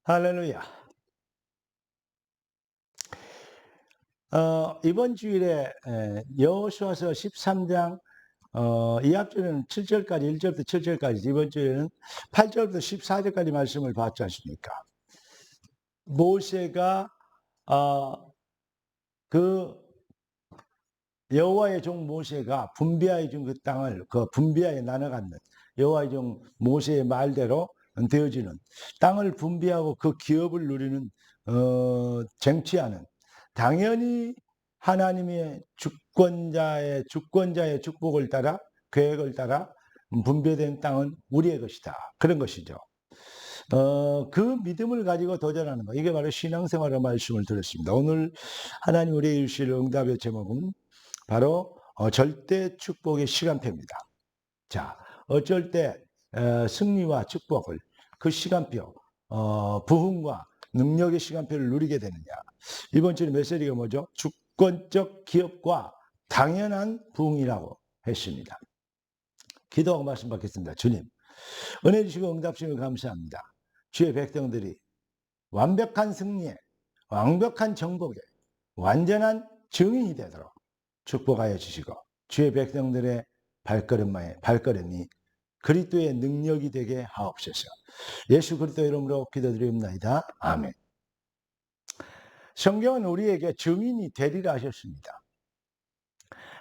할렐루야. 이번 주일에 여호수아서 13장 이 앞주는 7절까지 1절부터 7절까지 이번 주에는 8절부터 14절까지 말씀을 봤지 않습니까? 모세가 그 여호와의 종 모세가 분비아에 준 그 땅을 그 분비아에 나눠 갖는 여호와의 종 모세의 말대로 되어지는 땅을 분비하고 그 기업을 누리는 쟁취하는 당연히 하나님의 주권자의 축복을 따라 계획을 따라 분배된 땅은 우리의 것이다. 그런 것이죠. 그 믿음을 가지고 도전하는 거. 이게 바로 신앙생활의 말씀을 들었습니다. 오늘 하나님 우리에게 주실 응답의 제목은 바로 절대 축복의 시간표입니다. 자, 어쩔 때 승리와 축복을 그 시간표, 부흥과 능력의 시간표를 누리게 되느냐. 이번 주에 메시지가 뭐죠? 주권적 기업과 당연한 부흥이라고 했습니다. 기도하고 말씀 받겠습니다. 주님, 은혜 주시고 응답 주시면 감사합니다. 주의 백성들이 완벽한 승리에, 완벽한 정복에, 완전한 증인이 되도록 축복하여 주시고 주의 백성들의 발걸음이 그리스도의 능력이 되게 하옵소서. 예수 그리스도 이름으로 기도드립니다. 아멘. 성경은 우리에게 증인이 되리라 하셨습니다.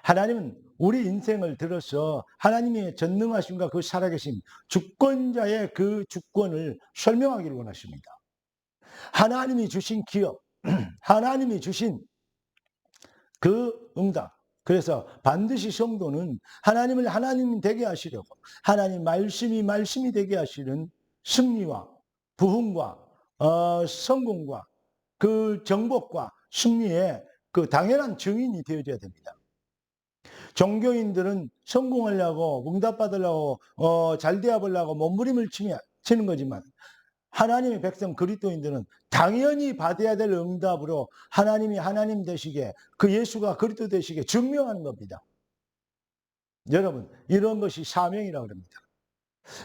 하나님은 우리 인생을 들어서 하나님의 전능하심과 그 살아계신 주권자의 그 주권을 설명하기를 원하십니다. 하나님이 주신 기업, 하나님이 주신 그 응답. 그래서 반드시 성도는 하나님을 하나님 되게 하시려고 하나님 말씀이 되게 하시는 승리와 부흥과 성공과 그 정복과 승리의 그 당연한 증인이 되어져야 됩니다. 종교인들은 성공하려고 응답받으려고 잘 되어보려고 몸부림을 치는 거지만 하나님의 백성 그리스도인들은 당연히 받아야 될 응답으로 하나님이 하나님 되시게 그 예수가 그리스도 되시게 증명하는 겁니다. 여러분, 이런 것이 사명이라고 합니다.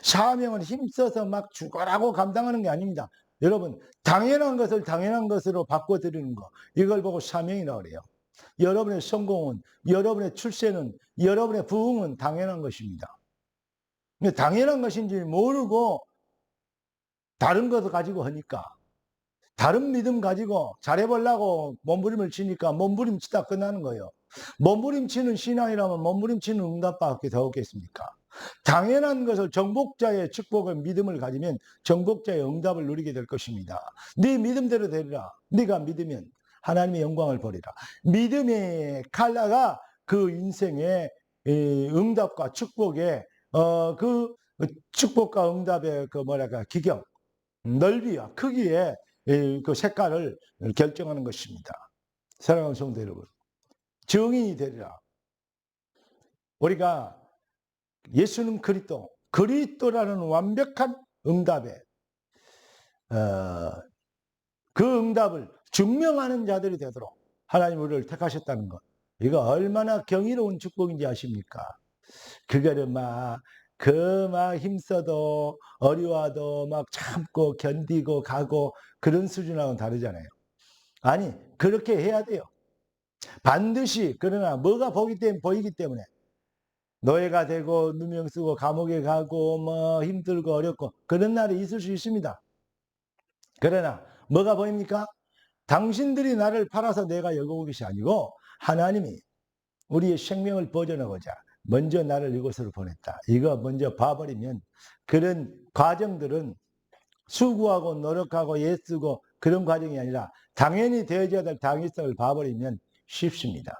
사명은 힘써서 막 죽어라고 감당하는 게 아닙니다. 여러분, 당연한 것을 당연한 것으로 바꿔드리는 거, 이걸 보고 사명이라고 그래요. 여러분의 성공은, 여러분의 출세는, 여러분의 부흥은 당연한 것입니다. 근데 당연한 것인지 모르고 다른 것을 가지고 하니까, 다른 믿음 가지고 잘해보려고 몸부림을 치니까 몸부림치다 끝나는 거예요. 몸부림치는 신앙이라면 몸부림치는 응답밖에 더 없겠습니까? 당연한 것을 정복자의 축복을 믿음을 가지면 정복자의 응답을 누리게 될 것입니다. 네 믿음대로 되리라. 네가 믿으면 하나님의 영광을 보리라. 믿음의 칼라가 그 인생의 응답과 축복의 그 축복과 응답의 그 기경, 넓이와 크기에 그 색깔을 결정하는 것입니다. 사랑하는 성도 여러분, 증인이 되리라. 우리가 예수는 그리스도라는 완벽한 응답에 그 응답을 증명하는 자들이 되도록 하나님 우리를 택하셨다는 것, 이거 얼마나 경이로운 축복인지 아십니까? 그거를 막 힘써도 어려워도 막 참고 견디고 가고 그런 수준하고는 다르잖아요. 아니, 그렇게 해야 돼요. 반드시. 그러나 뭐가 보이기 때문에 노예가 되고 누명 쓰고 감옥에 가고 뭐 힘들고 어렵고 그런 날이 있을 수 있습니다. 그러나 뭐가 보입니까? 당신들이 나를 팔아서 내가 여기 온 것이 아니고 하나님이 우리의 생명을 보존하고자 먼저 나를 이곳으로 보냈다. 이거 먼저 봐버리면 그런 과정들은 수고하고 노력하고 애쓰고 그런 과정이 아니라 당연히 되어져야 될 당위성을 봐버리면 쉽습니다.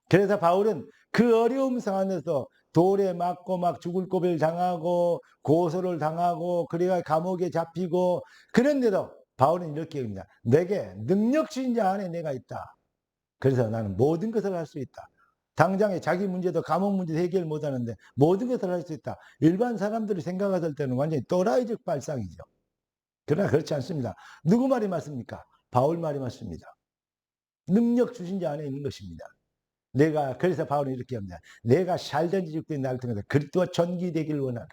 그래서 바울은 그 어려움 상황에서 돌에 맞고 막 죽을 고비를 당하고 고소를 당하고 그래가 감옥에 잡히고 그런데도 바울은 이렇게 얘기합니다. 내게 능력신 자 안에 내가 있다. 그래서 나는 모든 것을 할 수 있다. 당장에 자기 문제도 감옥 문제도 해결 못하는데 모든 것을 할 수 있다. 일반 사람들이 생각했을 때는 완전히 또라이적 발상이죠. 그러나 그렇지 않습니다. 누구 말이 맞습니까? 바울 말이 맞습니다. 능력 주신 자 안에 있는 것입니다. 그래서 바울은 이렇게 합니다. 내가 살든지 죽든지 나를 통해서 그리스도와 전기되기를 원하라.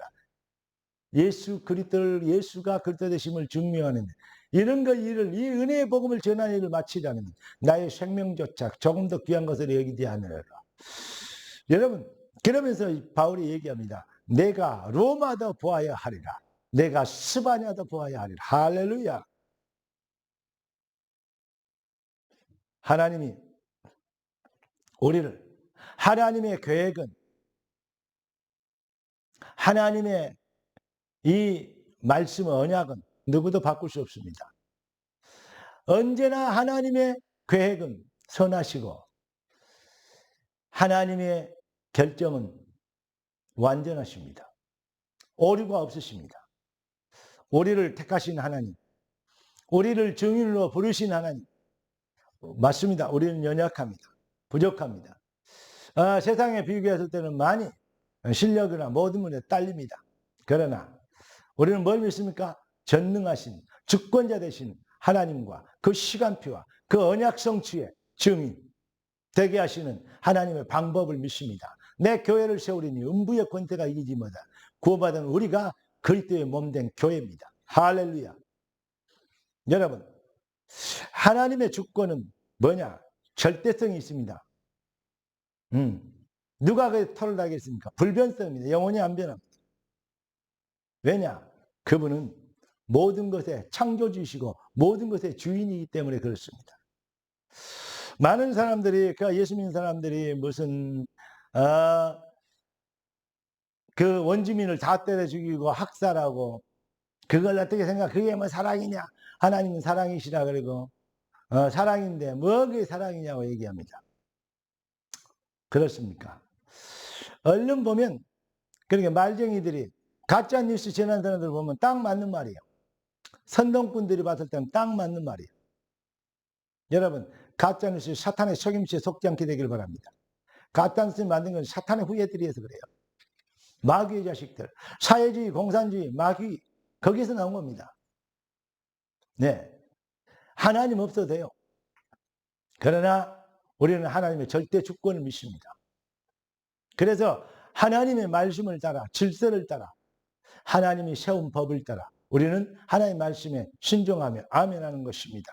예수가 그리스도 되심을 증명하는 이런 일을, 이 은혜의 복음을 전하는 일을 마치자면 나의 생명조차 조금 더 귀한 것을 여기지 않으라. 여러분, 그러면서 바울이 얘기합니다. 내가 로마도 보아야 하리라. 내가 스바냐도 보아야 하리라. 할렐루야. 하나님이 우리를, 하나님의 계획은, 하나님의 이 말씀 언약은 누구도 바꿀 수 없습니다. 언제나 하나님의 계획은 선하시고 하나님의 결정은 완전하십니다. 오류가 없으십니다. 우리를 택하신 하나님, 우리를 증인으로 부르신 하나님, 맞습니다. 우리는 연약합니다. 부족합니다. 세상에 비교했을 때는 많이 실력이나 모든 면에 딸립니다. 그러나 우리는 뭘 믿습니까? 전능하신 주권자 되신 하나님과 그 시간표와 그 언약 성취의 증인 되게 하시는 하나님의 방법을 믿습니다. 내 교회를 세우리니 음부의 권세가 이기지 못하. 구원받은 우리가 그리스도의 몸된 교회입니다. 할렐루야. 여러분, 하나님의 주권은 뭐냐? 절대성이 있습니다. 누가 그 토를 하겠습니까? 불변성입니다. 영원히 안 변합니다. 왜냐? 그분은 모든 것의 창조주이시고 모든 것의 주인이기 때문에 그렇습니다. 많은 사람들이, 그 예수 믿는 사람들이 무슨 그 원주민을 다 때려 죽이고 학살하고 그걸 어떻게 그게 뭐 사랑이냐? 하나님은 사랑이시라 그러고 사랑인데 뭐 그게 사랑이냐고 얘기합니다. 그렇습니까? 얼른 보면 그러니까 말쟁이들이 가짜 뉴스 전하는 사람들 보면 딱 맞는 말이에요. 선동꾼들이 봤을 때는 딱 맞는 말이에요. 여러분, 가짜 뉴스 사탄의 속임수에 속지 않게 되길 바랍니다. 가짜 뉴스 만든 건 사탄의 후예들이어서 그래요. 마귀의 자식들, 사회주의, 공산주의, 마귀, 거기서 나온 겁니다. 네, 하나님 없어도 돼요. 그러나 우리는 하나님의 절대 주권을 믿습니다. 그래서 하나님의 말씀을 따라, 질서를 따라, 하나님이 세운 법을 따라 우리는 하나님의 말씀에 순종하며 아멘하는 것입니다.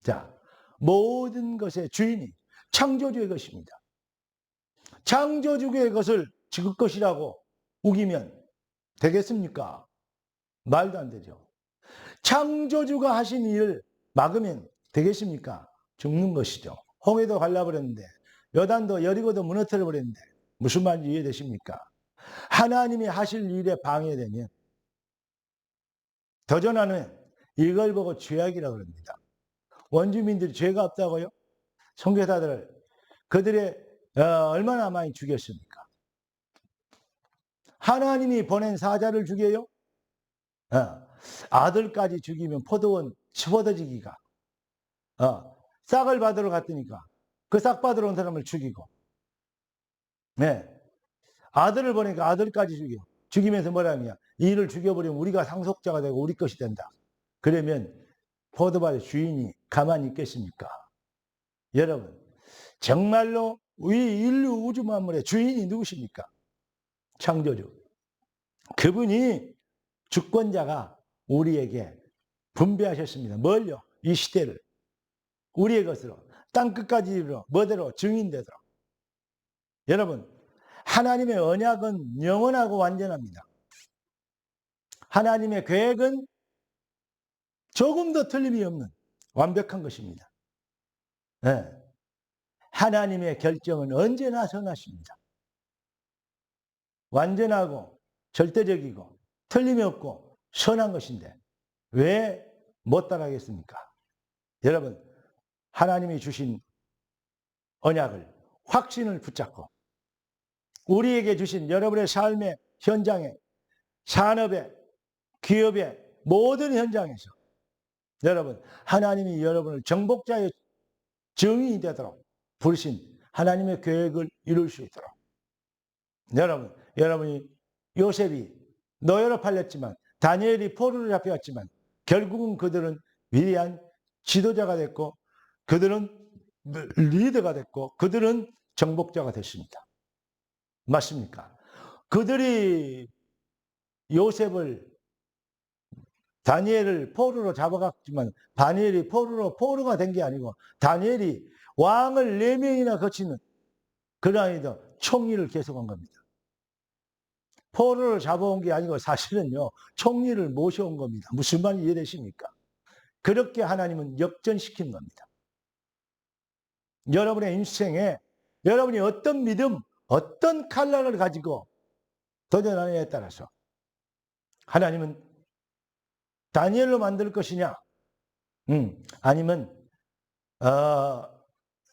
자, 모든 것의 주인이 창조주의 것입니다. 창조주의 것을 지금 것이라고 우기면 되겠습니까? 말도 안 되죠. 창조주가 하신 일을 막으면 되겠습니까? 죽는 것이죠. 홍해도 갈라버렸는데, 요단도 여리고도 무너뜨려 버렸는데 무슨 말인지 이해되십니까? 하나님이 하실 일에 방해되면, 도전하는 이걸 보고 죄악이라고 그럽니다. 원주민들이 죄가 없다고요? 선교사들을 그들의 얼마나 많이 죽였습니까? 하나님이 보낸 사자를 죽여요? 아들까지 죽이면 포도지기가 싹을 받으러 갔더니까 그 싹 받으러 온 사람을 죽이고, 네, 아들을 보니까 아들까지 죽이면서 뭐라 하냐? 이를 죽여버리면 우리가 상속자가 되고 우리 것이 된다. 그러면 포도밭의 주인이 가만히 있겠습니까? 여러분, 정말로 이 인류 우주 만물의 주인이 누구십니까? 창조주. 그분이 주권자가 우리에게 분배하셨습니다. 뭘요? 이 시대를 우리의 것으로 땅끝까지 이르러 뭐대로 증인되도록. 여러분, 하나님의 언약은 영원하고 완전합니다. 하나님의 계획은 조금도 틀림이 없는 완벽한 것입니다. 네. 하나님의 결정은 언제나 선하십니다. 완전하고 절대적이고 틀림이 없고 선한 것인데 왜 못 따라하겠습니까? 여러분, 하나님이 주신 언약을, 확신을 붙잡고 우리에게 주신 여러분의 삶의 현장에, 산업에, 기업의 모든 현장에서 여러분, 하나님이 여러분을 정복자의 증인이 되도록 부르신 하나님의 계획을 이룰 수 있도록. 여러분이 요셉이 노예로 팔렸지만, 다니엘이 포로로 잡혀갔지만 결국은 그들은 위대한 지도자가 됐고, 그들은 리더가 됐고, 그들은 정복자가 됐습니다. 맞습니까? 그들이 요셉을 다니엘을 포로로 잡아갔지만 다니엘이 포로가 된 게 아니고 다니엘이 왕을 4명이나 거치는 그러한이도 총리를 계속한 겁니다. 포로를 잡아온 게 아니고 사실은요, 총리를 모셔온 겁니다. 무슨 말인지 이해되십니까? 그렇게 하나님은 역전시킨 겁니다. 여러분의 인생에 여러분이 어떤 믿음, 어떤 칼날을 가지고 도전하느냐에 따라서 하나님은 다니엘로 만들 것이냐, 아니면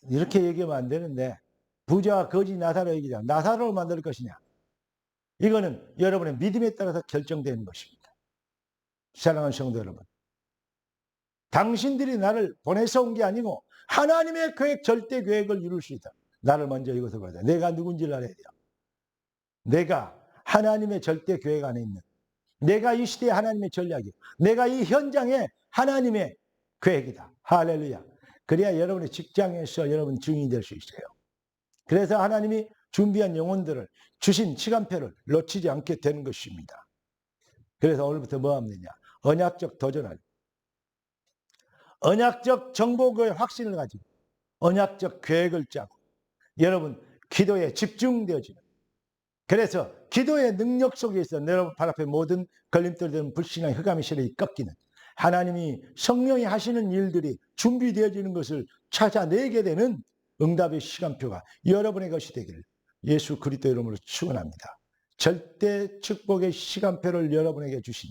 이렇게 얘기하면 안 되는데 부자와 거지 나사로 얘기하자. 나사로로 만들 것이냐. 이거는 여러분의 믿음에 따라서 결정되는 것입니다. 사랑하는 성도 여러분, 당신들이 나를 보내서 온 게 아니고 하나님의 계획, 절대 계획을 이룰 수 있다. 나를 먼저 이것을 봐야 돼. 내가 누군지를 알아야 돼요. 내가 하나님의 절대 계획 안에 있는, 내가 이 시대의 하나님의 전략이고, 내가 이 현장에 하나님의 계획이다. 할렐루야. 그래야 여러분의 직장에서 여러분 증인이 될 수 있어요. 그래서 하나님이 준비한 영혼들을 주신 시간표를 놓치지 않게 되는 것입니다. 그래서 오늘부터 뭐 하면 되냐? 언약적 도전을, 언약적 정복의 확신을 가지고 언약적 계획을 짜고 여러분 기도에 집중되어지는, 그래서 기도의 능력 속에서 여러분 발 앞에 모든 걸림돌들은 불신앙, 흑암의 세력이 꺾이는, 하나님이 성령이 하시는 일들이 준비되어지는 것을 찾아내게 되는 응답의 시간표가 여러분의 것이 되기를 예수 그리스도 이름으로 축원합니다. 절대 축복의 시간표를 여러분에게 주신,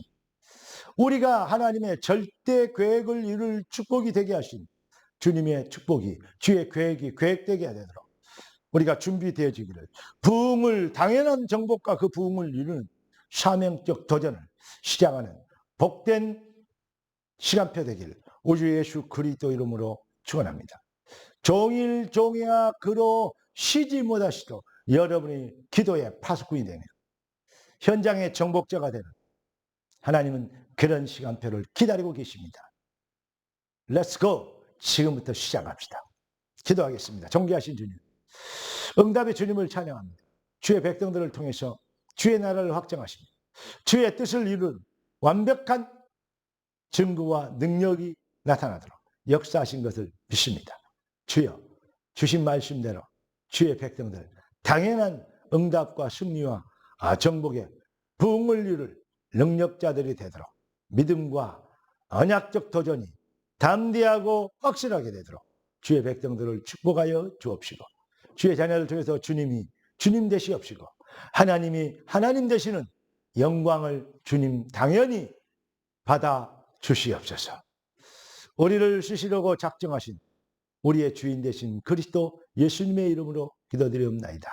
우리가 하나님의 절대 계획을 이룰 축복이 되게 하신 주님의 축복이, 주의 계획이 계획되게 되도록 우리가 준비되어지기를, 부흥을, 당연한 정복과 그 부흥을 이루는 사명적 도전을 시작하는 복된 시간표 되기를 우주 예수 그리스도 이름으로 축원합니다. 종일 종이야 그로 쉬지 못하시도록 여러분이 기도의 파수꾼이 되는, 현장의 정복자가 되는 하나님은 그런 시간표를 기다리고 계십니다. Let's go. 지금부터 시작합시다. 기도하겠습니다. 존귀하신 주님, 응답의 주님을 찬양합니다. 주의 백성들을 통해서 주의 나라를 확정하십니다. 주의 뜻을 이룬 완벽한 증거와 능력이 나타나도록 역사하신 것을 믿습니다. 주여, 주신 말씀대로 주의 백성들 당연한 응답과 승리와 정복의 부흥을 이룰 능력자들이 되도록 믿음과 언약적 도전이 담대하고 확실하게 되도록 주의 백성들을 축복하여 주옵시고, 주의 자녀를 통해서 주님이 주님 되시옵시고 하나님이 하나님 되시는 영광을 주님 당연히 받아 주시옵소서. 우리를 쓰시려고 작정하신 우리의 주인 되신 그리스도 예수님의 이름으로 기도드리옵나이다.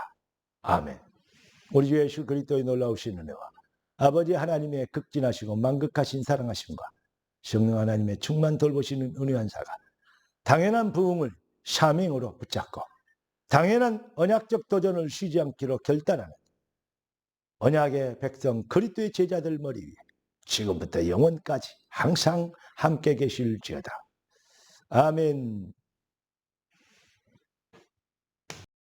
아멘. 우리 주 예수 그리스도의 놀라우신 은혜와 아버지 하나님의 극진하시고 만극하신 사랑하심과 성령 하나님의 충만 돌보시는 은혜한 사가 당연한 부흥을 사명으로 붙잡고 당연한 언약적 도전을 쉬지 않기로 결단하는 언약의 백성 그리스도의 제자들 머리 위에 지금부터 영원까지 항상 함께 계실지어다. 아멘.